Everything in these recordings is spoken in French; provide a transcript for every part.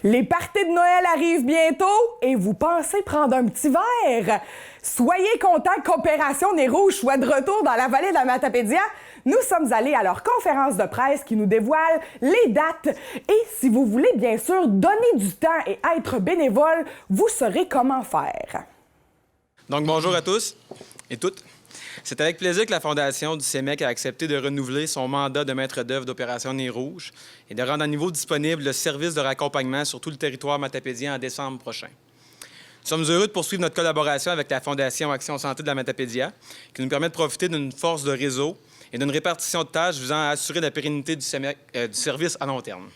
Les parties de Noël arrivent bientôt et vous pensez prendre un petit verre? Soyez contents qu'Opération Nez Rouge soit de retour dans la vallée de la Matapédia. Nous sommes allés à leur conférence de presse qui nous dévoile les dates. Et si vous voulez bien sûr donner du temps et être bénévole, vous saurez comment faire. Donc bonjour à tous et toutes. C'est avec plaisir que la Fondation du CEMEC a accepté de renouveler son mandat de maître d'œuvre d'Opération Nez Rouge et de rendre à nouveau disponible le service de raccompagnement sur tout le territoire matapédien en décembre prochain. Nous sommes heureux de poursuivre notre collaboration avec la Fondation Action Santé de la Matapédia, qui nous permet de profiter d'une force de réseau et d'une répartition de tâches visant à assurer la pérennité du service à long terme.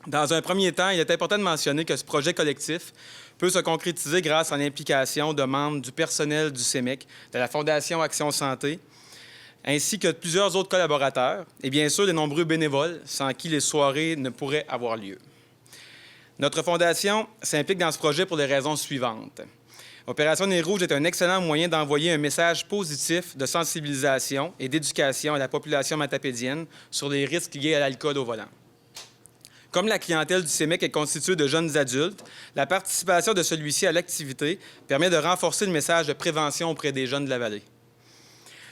Dans un premier temps, il est important de mentionner que ce projet collectif peut se concrétiser grâce à l'implication de membres du personnel du CEMEC, de la Fondation Action Santé, ainsi que de plusieurs autres collaborateurs et bien sûr des nombreux bénévoles sans qui les soirées ne pourraient avoir lieu. Notre Fondation s'implique dans ce projet pour les raisons suivantes. Opération Nez Rouge est un excellent moyen d'envoyer un message positif de sensibilisation et d'éducation à la population matapédienne sur les risques liés à l'alcool au volant. Comme la clientèle du CEMEC est constituée de jeunes adultes, la participation de celui-ci à l'activité permet de renforcer le message de prévention auprès des jeunes de la vallée.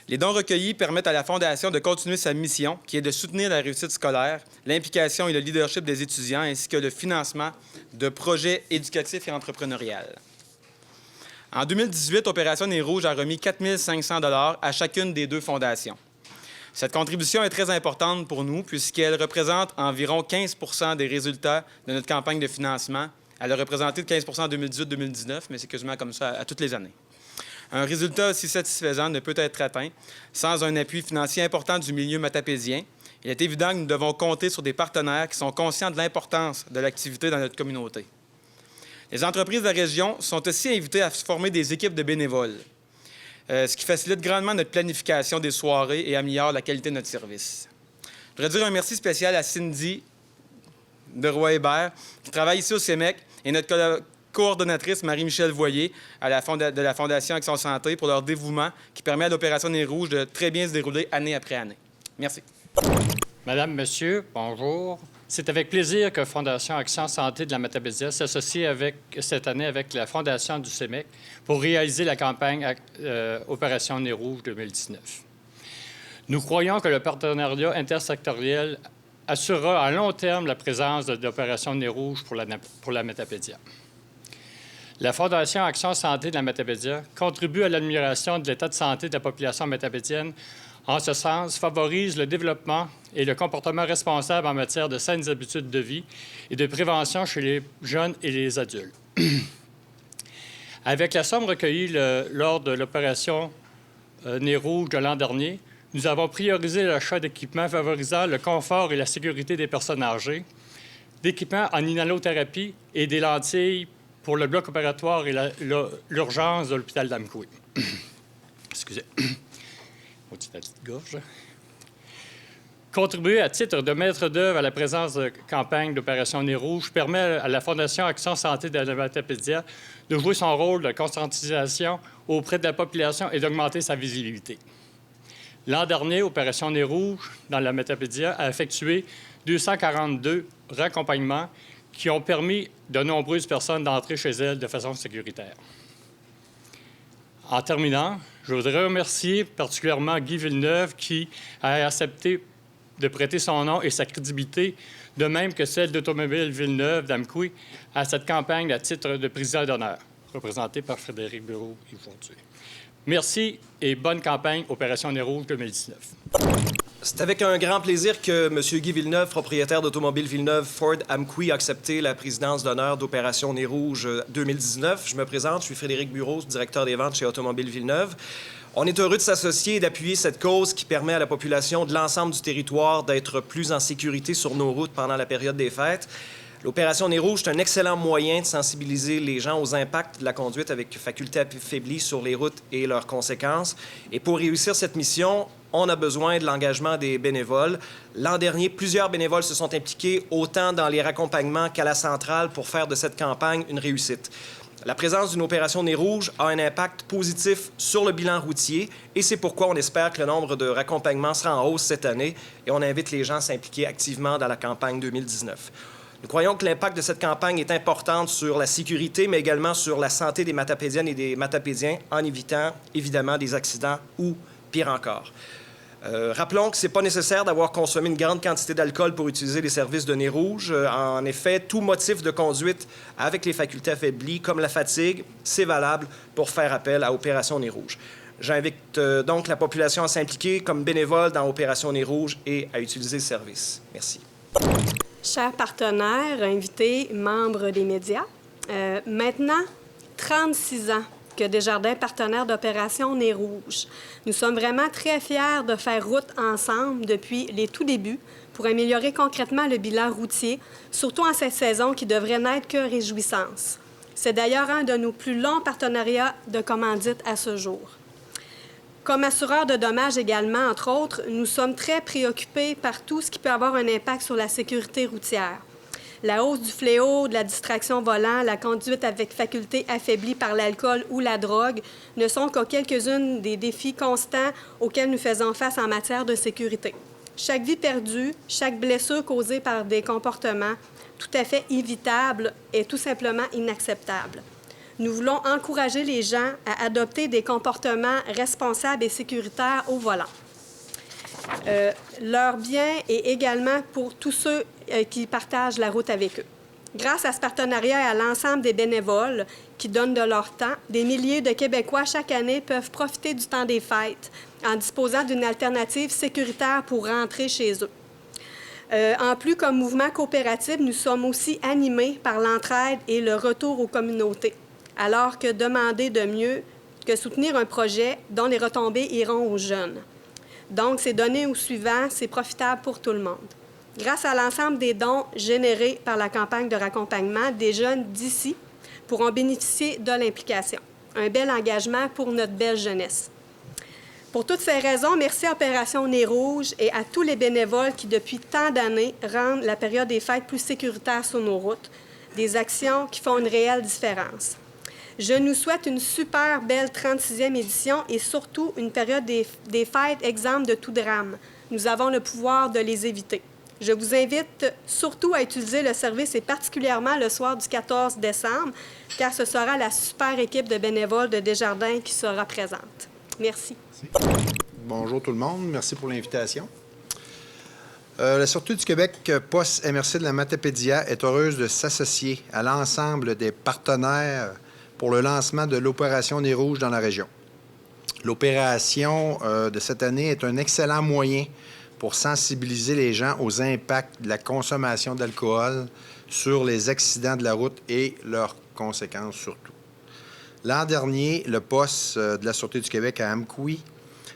Les dons recueillis permettent à la Fondation de continuer sa mission, qui est de soutenir la réussite scolaire, l'implication et le leadership des étudiants, ainsi que le financement de projets éducatifs et entrepreneuriaux. En 2018, Opération Nez Rouge a remis 4 500 $ à chacune des deux fondations. Cette contribution est très importante pour nous puisqu'elle représente environ 15 % des résultats de notre campagne de financement. Elle a représenté 15 % en 2018-2019, mais c'est quasiment comme ça à toutes les années. Un résultat aussi satisfaisant ne peut être atteint sans un appui financier important du milieu matapédien. Il est évident que nous devons compter sur des partenaires qui sont conscients de l'importance de l'activité dans notre communauté. Les entreprises de la région sont aussi invitées à former des équipes de bénévoles, ce qui facilite grandement notre planification des soirées et améliore la qualité de notre service. Je voudrais dire un merci spécial à Cindy de Roy-Hébert, qui travaille ici au CEMEC, et notre coordonnatrice Marie-Michel Voyer de la Fondation Action Santé pour leur dévouement qui permet à l'Opération Nez Rouge de très bien se dérouler année après année. Merci. Madame, Monsieur, bonjour. C'est avec plaisir que Fondation Action Santé de la Matapédia s'associe cette année avec la Fondation du CEMEC pour réaliser la campagne Opération Nez Rouge 2019. Nous croyons que le partenariat intersectoriel assurera à long terme la présence de l'Opération Nez Rouge pour la Matapédia. La Fondation Action Santé de la Matapédia contribue à l'amélioration de l'état de santé de la population matapédienne. En ce sens, favorise le développement et le comportement responsable en matière de saines habitudes de vie et de prévention chez les jeunes et les adultes. Avec la somme recueillie lors de l'opération Nez Rouge de l'an dernier, nous avons priorisé l'achat d'équipements favorisant le confort et la sécurité des personnes âgées, d'équipements en inhalothérapie et des lentilles pour le bloc opératoire et l'urgence de l'hôpital d'Amqui. Excusez. Petite gorge. Contribuer à titre de maître d'œuvre à la présence de campagne d'Opération Nez Rouge permet à la Fondation Action Santé de la Matapédia de jouer son rôle de conscientisation auprès de la population et d'augmenter sa visibilité. L'an dernier, Opération Nez Rouge dans la Matapédia a effectué 242 raccompagnements qui ont permis de nombreuses personnes d'entrer chez elles de façon sécuritaire. En terminant, je voudrais remercier particulièrement Guy Villeneuve qui a accepté de prêter son nom et sa crédibilité, de même que celle d'Automobile Villeneuve d'Amqui, à cette campagne à titre de président d'honneur, représenté par Frédéric Bureau et Fortuné. Merci et bonne campagne Opération Nez Rouge 2019. C'est avec un grand plaisir que M. Guy Villeneuve, propriétaire d'Automobile Villeneuve Ford Amqui, a accepté la présidence d'honneur d'Opération Nez Rouge 2019. Je me présente, je suis Frédéric Bureau, directeur des ventes chez Automobile Villeneuve. On est heureux de s'associer et d'appuyer cette cause qui permet à la population de l'ensemble du territoire d'être plus en sécurité sur nos routes pendant la période des fêtes. L'Opération Nez Rouge, c'est un excellent moyen de sensibiliser les gens aux impacts de la conduite avec faculté affaiblie sur les routes et leurs conséquences. Et pour réussir cette mission, on a besoin de l'engagement des bénévoles. L'an dernier, plusieurs bénévoles se sont impliqués autant dans les raccompagnements qu'à la centrale pour faire de cette campagne une réussite. La présence d'une opération Nez Rouge a un impact positif sur le bilan routier et c'est pourquoi on espère que le nombre de raccompagnements sera en hausse cette année et on invite les gens à s'impliquer activement dans la campagne 2019. Nous croyons que l'impact de cette campagne est important sur la sécurité, mais également sur la santé des Matapédiennes et des Matapédiens, en évitant évidemment des accidents ou, pire encore. Rappelons que ce n'est pas nécessaire d'avoir consommé une grande quantité d'alcool pour utiliser les services de nez rouge. En effet, tout motif de conduite avec les facultés affaiblies, comme la fatigue, c'est valable pour faire appel à Opération Nez rouge. J'invite donc la population à s'impliquer comme bénévole dans Opération Nez rouge et à utiliser le service. Merci. Chers partenaires, invités, membres des médias, maintenant 36 ans que Desjardins est partenaire d'Opération Nez rouge. Nous sommes vraiment très fiers de faire route ensemble depuis les tout débuts pour améliorer concrètement le bilan routier, surtout en cette saison qui devrait n'être que réjouissance. C'est d'ailleurs un de nos plus longs partenariats de commandite à ce jour. Comme assureur de dommages également, entre autres, nous sommes très préoccupés par tout ce qui peut avoir un impact sur la sécurité routière. La hausse du fléau, de la distraction volant, la conduite avec faculté affaiblie par l'alcool ou la drogue ne sont que quelques-unes des défis constants auxquels nous faisons face en matière de sécurité. Chaque vie perdue, chaque blessure causée par des comportements tout à fait évitables est tout simplement inacceptable. Nous voulons encourager les gens à adopter des comportements responsables et sécuritaires au volant. Leur bien est également pour tous ceux qui partagent la route avec eux. Grâce à ce partenariat et à l'ensemble des bénévoles qui donnent de leur temps, des milliers de Québécois chaque année peuvent profiter du temps des fêtes en disposant d'une alternative sécuritaire pour rentrer chez eux. En plus, comme mouvement coopératif, nous sommes aussi animés par l'entraide et le retour aux communautés, alors que demander de mieux que soutenir un projet dont les retombées iront aux jeunes. Donc, c'est donné au suivant, c'est profitable pour tout le monde. Grâce à l'ensemble des dons générés par la campagne de raccompagnement, des jeunes d'ici pourront bénéficier de l'implication. Un bel engagement pour notre belle jeunesse. Pour toutes ces raisons, merci à Opération Nez rouge et à tous les bénévoles qui, depuis tant d'années, rendent la période des fêtes plus sécuritaire sur nos routes, des actions qui font une réelle différence. Je nous souhaite une super belle 36e édition et surtout une période des fêtes exempte de tout drame. Nous avons le pouvoir de les éviter. Je vous invite surtout à utiliser le service et particulièrement le soir du 14 décembre, car ce sera la super équipe de bénévoles de Desjardins qui sera présente. Merci. Bonjour tout le monde. Merci pour l'invitation. La Sûreté du Québec, POS MRC de la Matapédia, est heureuse de s'associer à l'ensemble des partenaires pour le lancement de l'Opération Nez rouge dans la région. L'opération de cette année est un excellent moyen pour sensibiliser les gens aux impacts de la consommation d'alcool sur les accidents de la route et leurs conséquences surtout. L'an dernier, le POS de la Sûreté du Québec à Amqui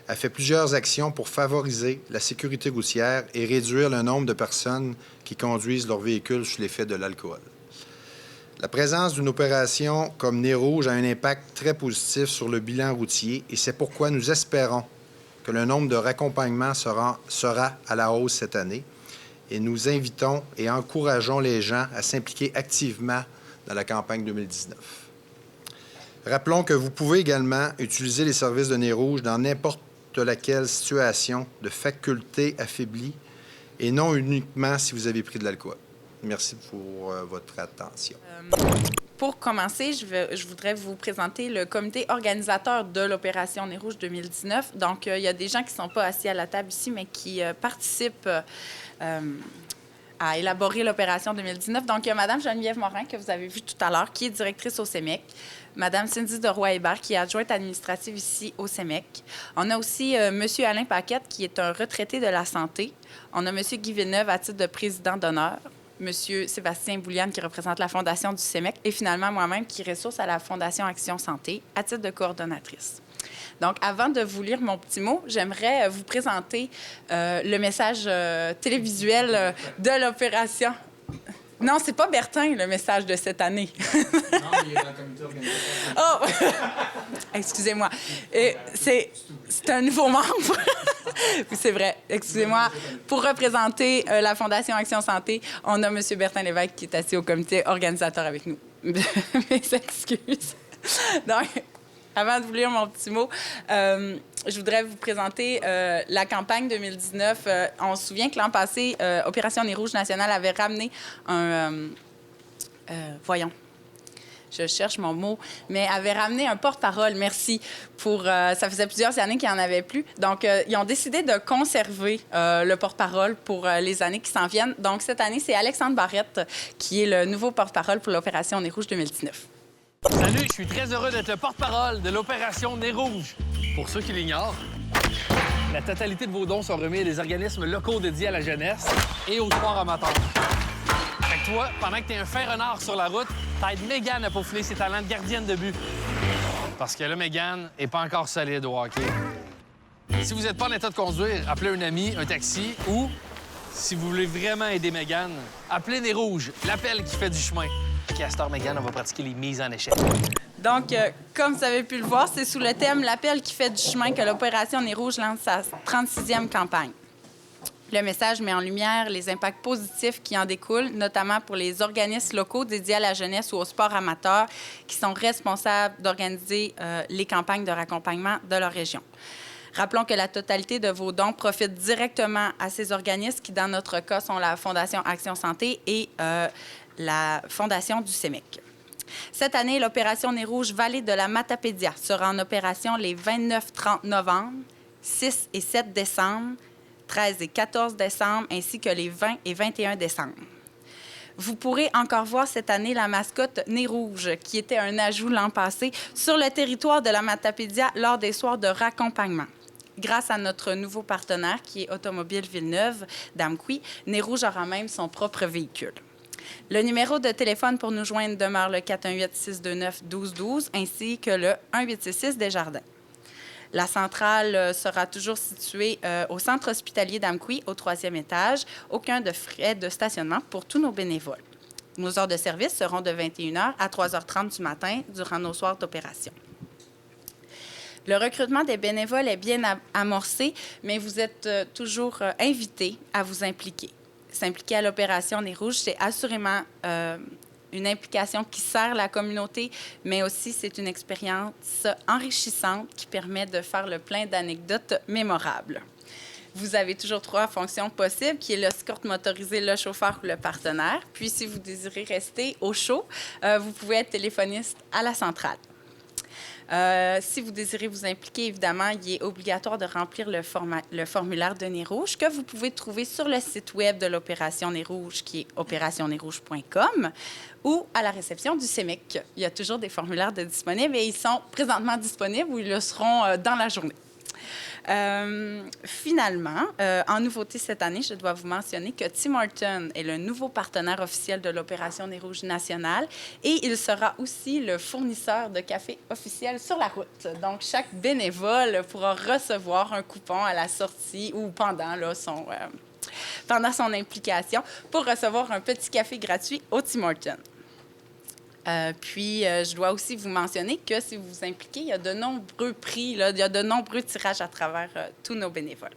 a fait plusieurs actions pour favoriser la sécurité routière et réduire le nombre de personnes qui conduisent leur véhicule sous l'effet de l'alcool. La présence d'une opération comme Nez rouge a un impact très positif sur le bilan routier et c'est pourquoi nous espérons que le nombre de raccompagnements sera à la hausse cette année et nous invitons et encourageons les gens à s'impliquer activement dans la campagne 2019. Rappelons que vous pouvez également utiliser les services de Nez rouge dans n'importe laquelle situation de faculté affaiblie et non uniquement si vous avez pris de l'alcool. Merci pour votre attention. Pour commencer, je voudrais vous présenter le comité organisateur de l'Opération Nez rouge 2019. Donc, il y a des gens qui ne sont pas assis à la table ici, mais qui participent à élaborer l'Opération 2019. Donc, il y a Mme Geneviève Morin, que vous avez vue tout à l'heure, qui est directrice au CEMEC. Mme Cindy de Roy-Hébert, qui est adjointe administrative ici au CEMEC. On a aussi M. Alain Paquette, qui est un retraité de la santé. On a M. Guy Villeneuve à titre de président d'honneur. M. Sébastien Bouliane, qui représente la Fondation du CEMEC, et finalement moi-même, qui ressource à la Fondation Action Santé, à titre de coordonnatrice. Donc, avant de vous lire mon petit mot, j'aimerais vous présenter le message télévisuel de l'opération. Non, c'est pas Bertin, le message de cette année. Non, il est dans le comité organisateur. Oh! Excusez-moi. C'est un nouveau membre. Oui, c'est vrai. Excusez-moi. Pour représenter la Fondation Action Santé, on a M. Bertin Lévesque qui est assis au comité organisateur avec nous. Mes excuses. Donc, avant de vous lire mon petit mot, je voudrais vous présenter la campagne 2019. On se souvient que l'an passé, Opération Nez Rouge nationale avait ramené un... voyons. Je cherche mon mot, mais avait ramené un porte-parole, merci, ça faisait plusieurs années qu'il n'y en avait plus. Donc, ils ont décidé de conserver le porte-parole pour les années qui s'en viennent. Donc, cette année, c'est Alexandre Barrette qui est le nouveau porte-parole pour l'Opération Nez Rouge 2019. Salut, je suis très heureux d'être le porte-parole de l'Opération Nez Rouge. Pour ceux qui l'ignorent, la totalité de vos dons sont remis à des organismes locaux dédiés à la jeunesse et aux sports amateurs. Fait que toi, pendant que t'es un fin renard sur la route, t'aides Mégane à peaufiner ses talents de gardienne de but. Parce que là, Mégane est pas encore solide au hockey. Si vous n'êtes pas en état de conduire, appelez un ami, un taxi, ou, si vous voulez vraiment aider Mégane, appelez Nez Rouge, l'appel qui fait du chemin. Castor Mégane, on va pratiquer les mises en échec. Donc, comme vous avez pu le voir, c'est sous le thème « L'appel qui fait du chemin » que l'Opération Nez Rouge lance sa 36e campagne. Le message met en lumière les impacts positifs qui en découlent, notamment pour les organismes locaux dédiés à la jeunesse ou au sport amateur qui sont responsables d'organiser les campagnes de raccompagnement de leur région. Rappelons que la totalité de vos dons profite directement à ces organismes qui, dans notre cas, sont la Fondation Action Santé et la Fondation du CEMEC. Cette année, l'Opération Nez Rouge Vallée de la Matapédia sera en opération les 29-30 novembre, 6 et 7 décembre, 13 et 14 décembre, ainsi que les 20 et 21 décembre. Vous pourrez encore voir cette année la mascotte Nez Rouge, qui était un ajout l'an passé, sur le territoire de la Matapédia lors des soirs de raccompagnement. Grâce à notre nouveau partenaire, qui est Automobile Villeneuve d'Amqui, Nez Rouge aura même son propre véhicule. Le numéro de téléphone pour nous joindre demeure le 418-629-1212 ainsi que le 1866 Desjardins. La centrale sera toujours située au centre hospitalier d'Amqui, au 3e étage. Aucun de frais de stationnement pour tous nos bénévoles. Nos heures de service seront de 21h à 3h30 du matin durant nos soirs d'opération. Le recrutement des bénévoles est bien amorcé, mais vous êtes toujours invités à vous impliquer. S'impliquer à l'Opération Nez Rouge, c'est assurément une implication qui sert la communauté, mais aussi c'est une expérience enrichissante qui permet de faire le plein d'anecdotes mémorables. Vous avez toujours 3 fonctions possibles, qui est l'escorte motorisée, le chauffeur ou le partenaire. Puis, si vous désirez rester au chaud, vous pouvez être téléphoniste à la centrale. Si vous désirez vous impliquer, évidemment, il est obligatoire de remplir le formulaire de Nez Rouge que vous pouvez trouver sur le site web de l'Opération Nez Rouge, qui est opérationnezrouge.com, ou à la réception du CEMEC. Il y a toujours des formulaires disponibles et ils sont présentement disponibles ou ils le seront dans la journée. Finalement, en nouveauté cette année, je dois vous mentionner que Tim Hortons est le nouveau partenaire officiel de l'Opération Nez Rouge nationale et il sera aussi le fournisseur de café officiel sur la route. Donc, chaque bénévole pourra recevoir un coupon à la sortie ou pendant son implication pour recevoir un petit café gratuit au Tim Hortons. Je dois aussi vous mentionner que si vous vous impliquez, il y a de nombreux prix, il y a de nombreux tirages à travers tous nos bénévoles.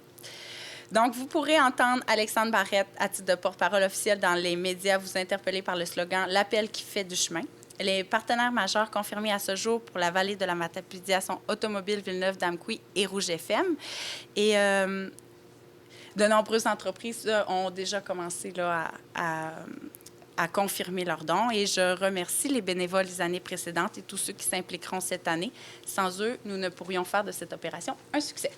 Donc, vous pourrez entendre Alexandre Barrette, à titre de porte-parole officiel dans les médias, vous interpeller par le slogan « L'appel qui fait du chemin ». Les partenaires majeurs confirmés à ce jour pour la vallée de la Matapédia sont Automobile Villeneuve d'Amqui et Rouge FM. Et de nombreuses entreprises ont déjà commencé à confirmer leurs dons. Et je remercie les bénévoles des années précédentes et tous ceux qui s'impliqueront cette année. Sans eux, nous ne pourrions faire de cette opération un succès.